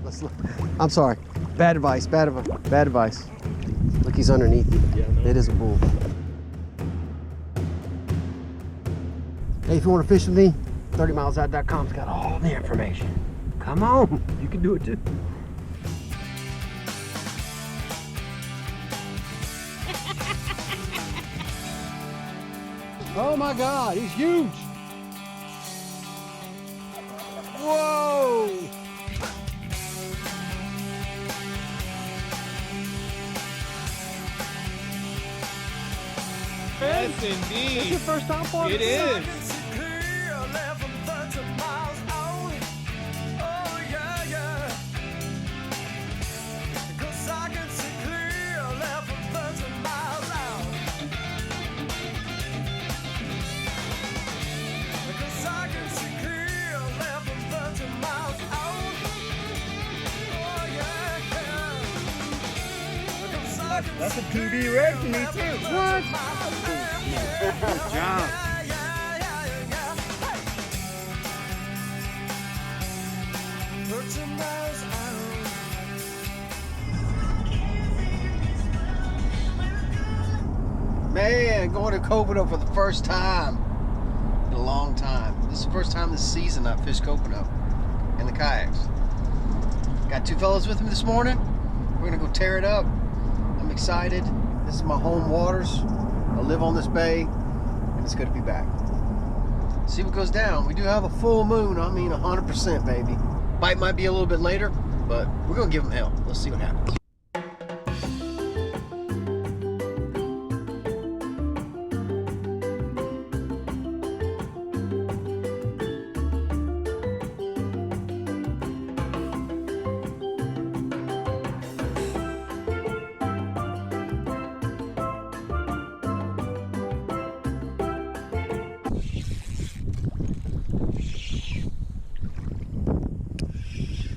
Let's look. I'm sorry. Bad advice. Bad advice. Look, he's underneath you. Yeah, no. It is a bull. Hey, if you want to fish with me, 30milesout.com's got all the information. Come on. You can do it too. Oh my God, he's huge. Whoa. Yes, indeed. This your first topwater? It is. That's a KVD red for me too. What? Good job. Man, going to Coconut for the first time in a long time. This is the first time this season I've fished Coconut in the kayaks. Got two fellas with me this morning. We're gonna go tear it up. I'm excited. This is my home waters. I live on this bay, and it's good to be back. See what goes down. We do have a full moon. I mean 100%, baby. Bite might be a little bit later, but we're gonna give them hell. Let's see what happens.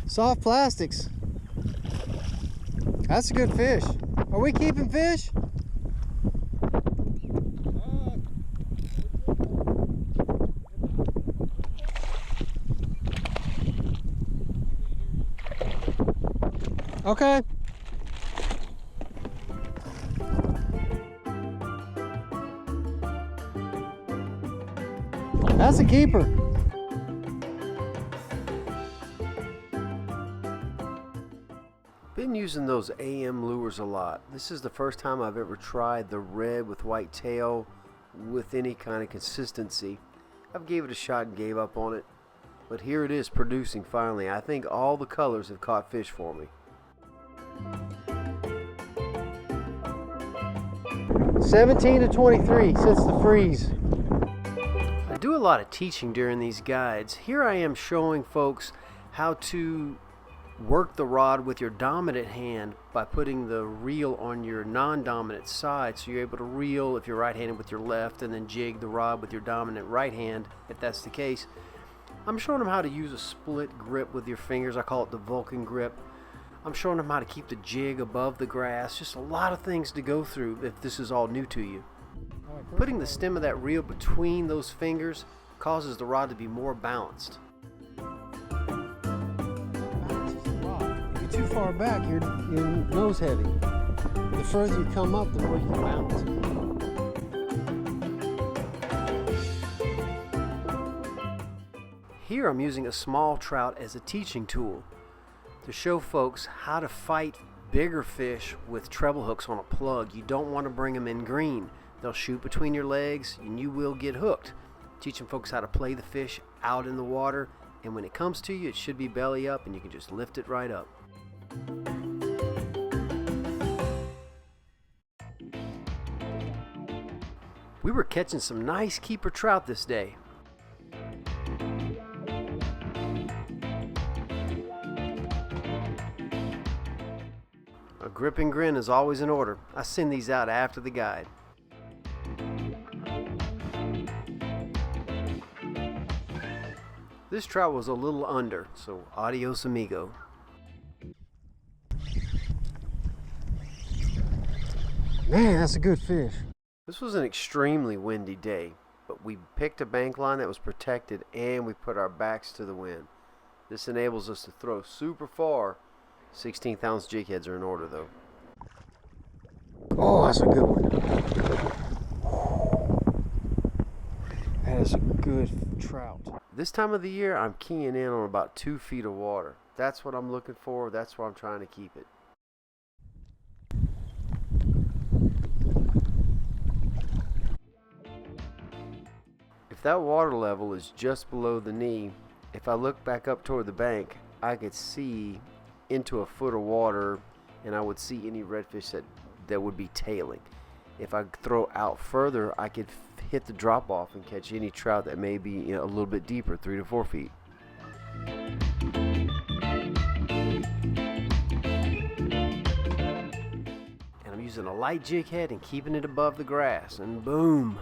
Soft plastics. That's a good fish. Are we keeping fish? Okay. That's a keeper. Been using those AM lures a lot. This is the first time I've ever tried the red with white tail with any kind of consistency. I've gave it a shot and gave up on it, but here it is producing finally. I think all the colors have caught fish for me. 17 to 23 since the freeze. I do a lot of teaching during these guides. Here I am showing folks how to work the rod with your dominant hand by putting the reel on your non-dominant side, so you're able to reel if you're right-handed with your left and then jig the rod with your dominant right hand if that's the case. I'm showing them how to use a split grip with your fingers. I call it the Vulcan grip. I'm showing them how to keep the jig above the grass. Just a lot of things to go through if this is all new to you. Putting the stem of that reel between those fingers causes the rod to be more balanced. Too far back, you're nose heavy. The further you come up, the more you can bounce. Here I'm using a small trout as a teaching tool to show folks how to fight bigger fish with treble hooks on a plug. You don't want to bring them in green. They'll shoot between your legs and you will get hooked. Teaching folks how to play the fish out in the water, and when it comes to you, it should be belly up and you can just lift it right up. We were catching some nice keeper trout this day. A grip and grin is always in order. I send these out after the guide. This trout was a little under, so adios amigo. Man, that's a good fish. This was an extremely windy day, but we picked a bank line that was protected and we put our backs to the wind. This enables us to throw super far. 16th ounce jig heads are in order though. Oh, that's a good one. That is a good trout. This time of the year, I'm keying in on about 2 feet of water. That's what I'm looking for. That's where I'm trying to keep it. If that water level is just below the knee, if I look back up toward the bank, I could see into a foot of water, and I would see any redfish that would be tailing. If I throw out further, I could hit the drop off and catch any trout that may be a little bit deeper, 3 to 4 feet. And I'm using a light jig head and keeping it above the grass, and boom.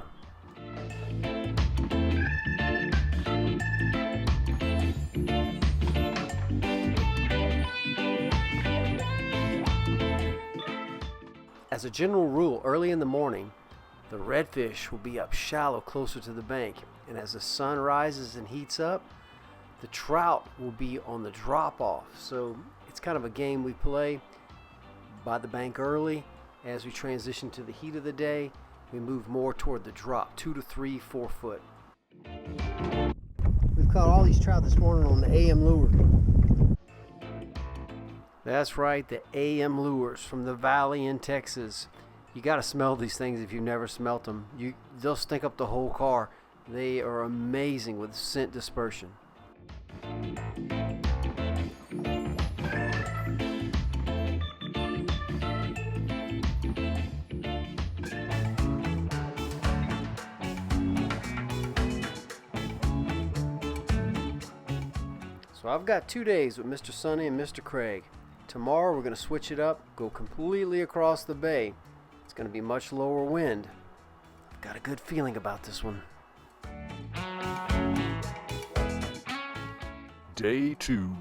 As a general rule, early in the morning, the redfish will be up shallow closer to the bank, and as the sun rises and heats up, the trout will be on the drop-off. So it's kind of a game we play by the bank early. As we transition to the heat of the day, we move more toward the drop, 2 to 3, 4 foot. We've caught all these trout this morning on the AM lure. That's right, the AM lures from the valley in Texas. You got to smell these things if you've never smelt them. They'll stink up the whole car. They are amazing with scent dispersion. So I've got 2 days with Mr. Sonny and Mr. Craig. Tomorrow we're going to switch it up, go completely across the bay. It's going to be much lower wind. I've got a good feeling about this one. Day 2.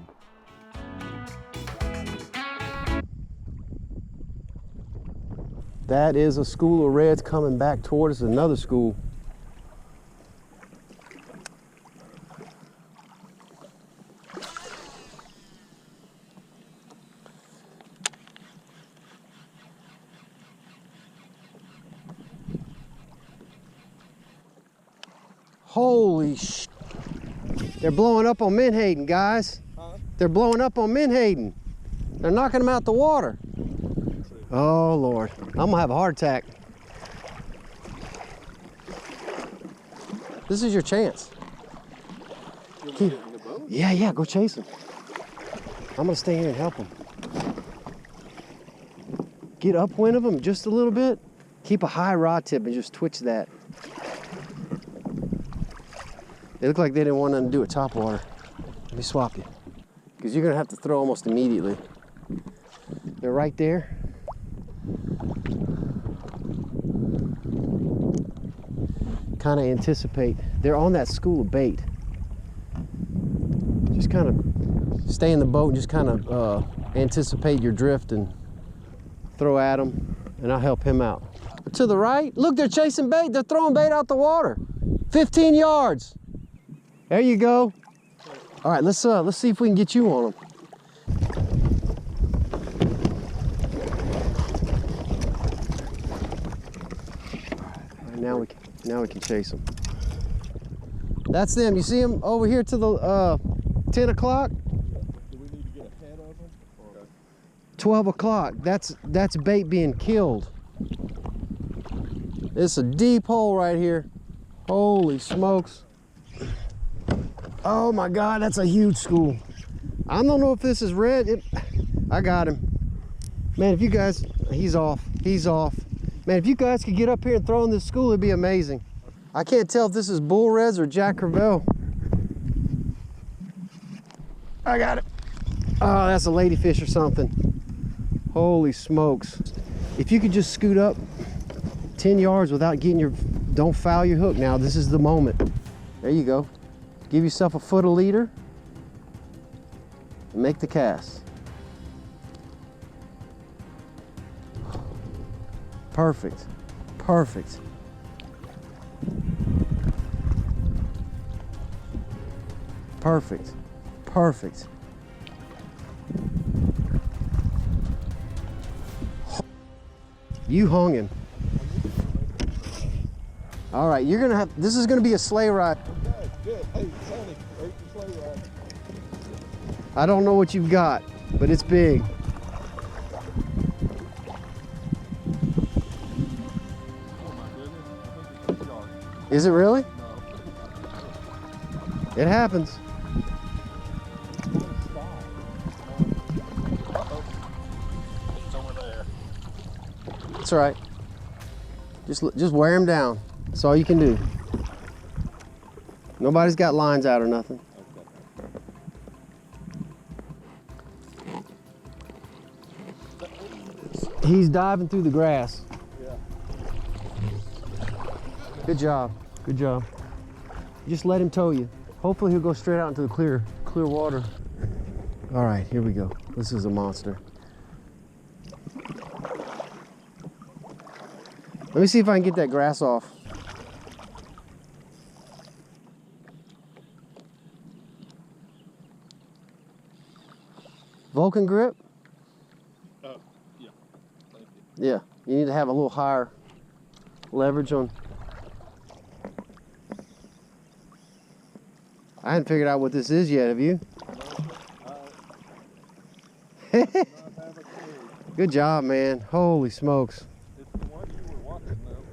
That is a school of reds coming back towards another school. Holy sh! They're blowing up on Menhaden, guys. Huh? They're blowing up on Menhaden. They're knocking them out the water. Oh Lord, I'm gonna have a heart attack. This is your chance. Yeah, go chase them. I'm gonna stay here and help them. Get upwind of them just a little bit. Keep a high rod tip and just twitch that. They look like they didn't want nothing to do with topwater. Let me swap you. Because you're gonna have to throw almost immediately. They're right there. Kind of anticipate. They're on that school of bait. Just kind of stay in the boat and just kind of anticipate your drift and throw at them, and I'll help him out. To the right, look, they're chasing bait. They're throwing bait out the water. 15 yards. There you go. All right, let's see if we can get you on them. All right, now we can chase them. That's them. You see them over here to the 10 o'clock? Do we need to get ahead of them? Or? 12 o'clock. That's bait being killed. It's a deep hole right here. Holy smokes. Oh my God, that's a huge school. I don't know if this is red. I got him. Man, if you guys, he's off. Man, if you guys could get up here and throw in this school, it'd be amazing. I can't tell if this is bull reds or Jack Crevalle. I got it. Oh, that's a ladyfish or something. Holy smokes. If you could just scoot up 10 yards without getting your, don't foul your hook now. This is the moment. There you go. Give yourself a foot a leader and make the cast. Perfect, perfect. Perfect, Perfect. You hung him. All right, you're gonna have, this is gonna be a sleigh ride. Okay, good. Hey, Sonny, wait for sleigh ride. I don't know what you've got, but it's big. Oh my goodness, I think it's a shark. Is it really? No. It happens. Uh-oh. It's over there. That's all right. Just wear him down. That's all you can do. Nobody's got lines out or nothing. He's diving through the grass. Yeah. Good job. Good job. Just let him tow you. Hopefully he'll go straight out into the clear water. All right, here we go. This is a monster. Let me see if I can get that grass off. Vulcan grip? Yeah. Thank you. Yeah, you need to have a little higher leverage on. I hadn't figured out what this is yet, have you? Not have a clue. Good job, man. Holy smokes. It's the one you were watching though.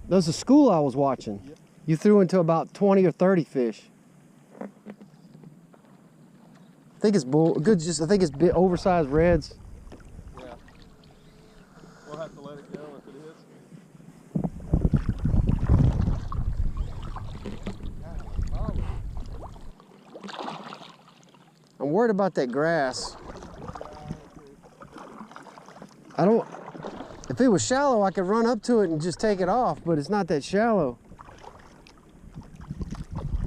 That's a school I was watching. Yep. You threw into about 20 or 30 fish. I think it's I think it's big, oversized reds. Yeah. We'll have to let it go if it is. I'm worried about that grass. If it was shallow, I could run up to it and just take it off, but it's not that shallow.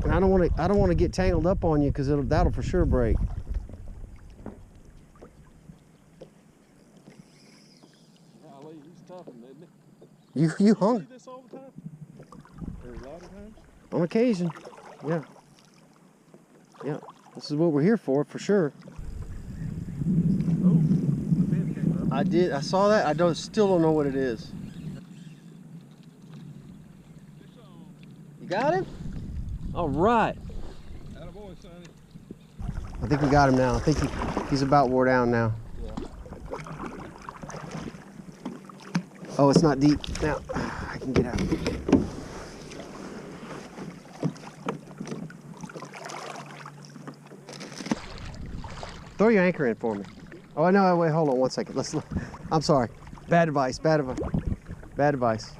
And I don't want to get tangled up on you because that'll for sure break. Golly, he's tough, isn't You he? hung See this all the time? Or a lot of times? on occasion. Yeah. Yeah. This is what we're here for sure. Oh, the fin came up. I saw that. I still don't know what it is. You got him? All right. Attaboy, Sonny. I think we got him now. I think he's about wore down now. Yeah. Oh, it's not deep. Now, I can get out. Throw your anchor in for me. Oh, no, wait, hold on one second. I'm sorry. Bad advice, bad advice. Bad advice.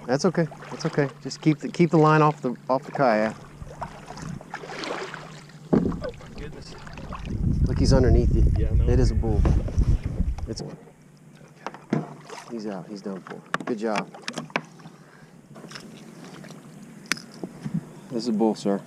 That's okay, that's okay. Just keep the line off the kayak. Oh my goodness. Look, he's underneath you. Yeah, I know. It is a bull. It's He's out, he's done for. Good job. This is a bull, sir.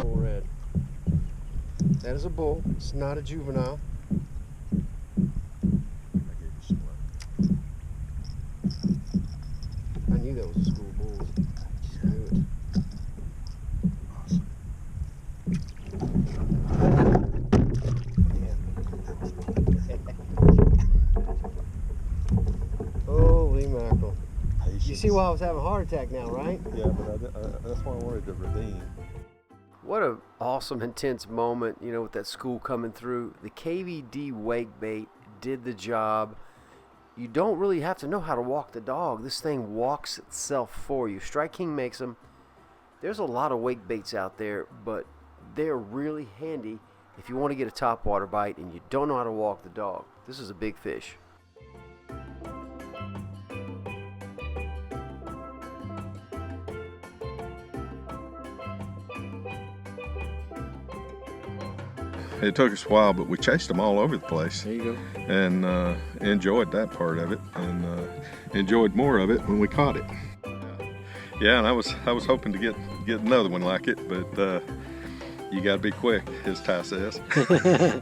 Red. That is a bull. It's not a juvenile. I knew that was a school bull. I knew it. Holy mackerel. You see why I was having a heart attack now, right? Yeah, but that's why I wanted to redeem. What an awesome, intense moment, you know, with that school coming through. The KVD Wake Bait did the job. You don't really have to know how to walk the dog. This thing walks itself for you. Strike King makes them. There's a lot of wake baits out there, but they're really handy if you want to get a topwater bite and you don't know how to walk the dog. This is a big fish. It took us a while, but we chased them all over the place. There you go. And enjoyed that part of it, and enjoyed more of it when we caught it. Yeah, and I was hoping to get another one like it, but You got to be quick, as Ty says.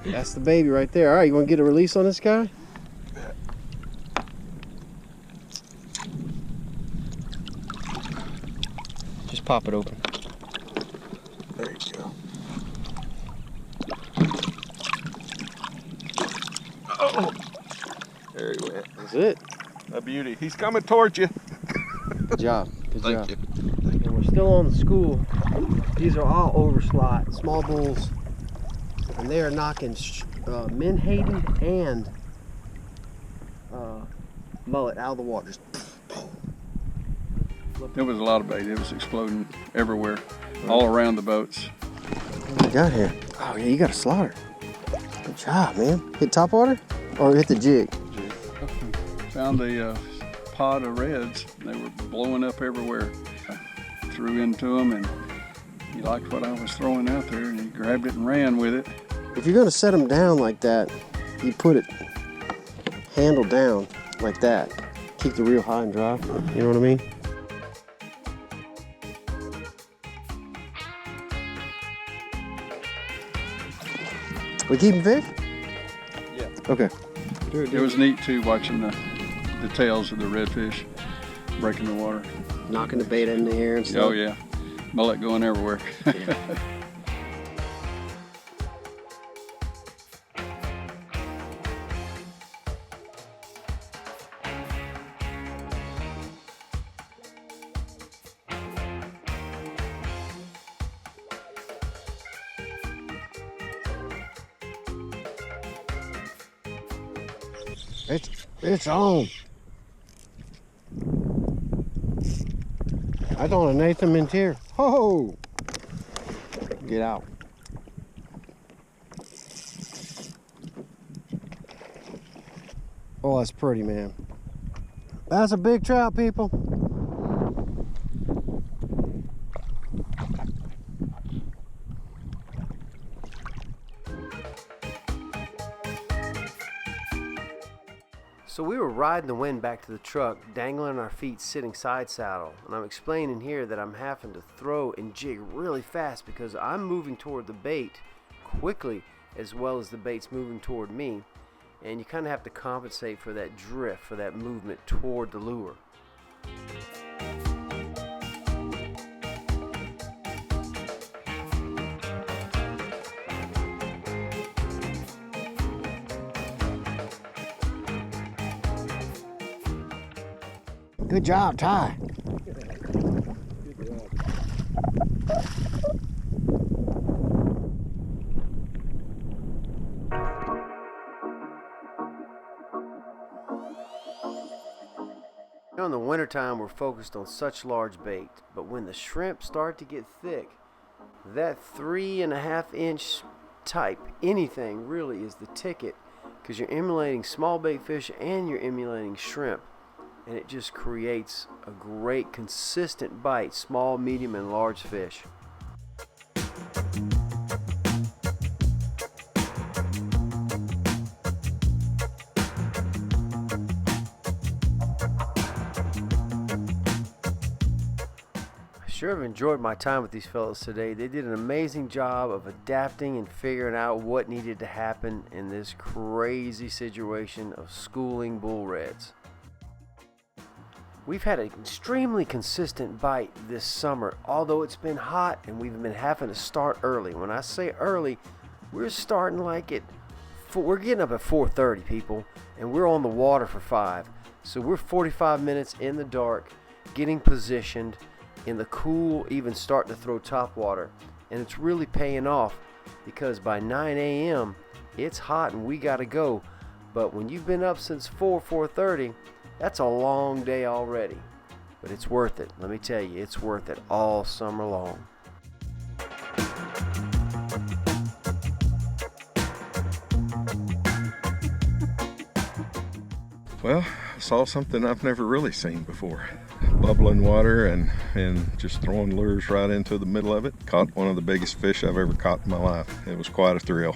That's the baby right there. All right, you want to get a release on this guy? Just pop it open. There you go. Oh, there he went. That's it. A beauty. He's coming towards you. Good job. Good job. Thank you. And we're still on the school. These are all overslot, small bulls, and they are knocking menhaden and mullet out of the water. Just There was a lot of bait. It was exploding everywhere, all around the boats. what we got here? Oh yeah, you got a slaughter. Good job, man. Hit Topwater or hit the jig? Found the pod of reds. They were blowing up everywhere. I threw into them, and he liked what I was throwing out there, and he grabbed it and ran with it. If you're gonna set them down like that, you put it handle down like that. Keep the reel high and dry. You know what I mean? We keeping fish? Yeah. Okay. It was neat too, watching the tails of the redfish breaking the water. Knocking the bait in the air and stuff. Oh yeah, mullet going everywhere. Yeah. It's on. That's on a Nathan Mintier. Ho! Get out. Oh, that's pretty, man. That's a big trout, people. So we were riding the wind back to the truck, dangling our feet sitting side saddle, and I'm explaining here that I'm having to throw and jig really fast because I'm moving toward the bait quickly as well as the bait's moving toward me, and you kind of have to compensate for that drift, for that movement toward the lure. Good job, Ty. In the wintertime, we're focused on such large bait, but when the shrimp start to get thick, that 3.5 inch type, anything really, is the ticket, because you're emulating small bait fish and you're emulating shrimp. And it just creates a great consistent bite, small, medium, and large fish. I sure have enjoyed my time with these fellas today. They did an amazing job of adapting and figuring out what needed to happen in this crazy situation of schooling bull reds. We've had an extremely consistent bite this summer, although it's been hot and we've been having to start early. When I say early, we're starting like we're getting up at 4:30, people, and we're on the water for 5. So we're 45 minutes in the dark, getting positioned in the cool, even starting to throw topwater. And it's really paying off because by 9 a.m. it's hot and we gotta go. But when you've been up since 4:30, that's a long day already, but it's worth it. Let me tell you, it's worth it all summer long. Well, I saw something I've never really seen before. Bubbling water and just throwing lures right into the middle of it. Caught one of the biggest fish I've ever caught in my life. It was quite a thrill.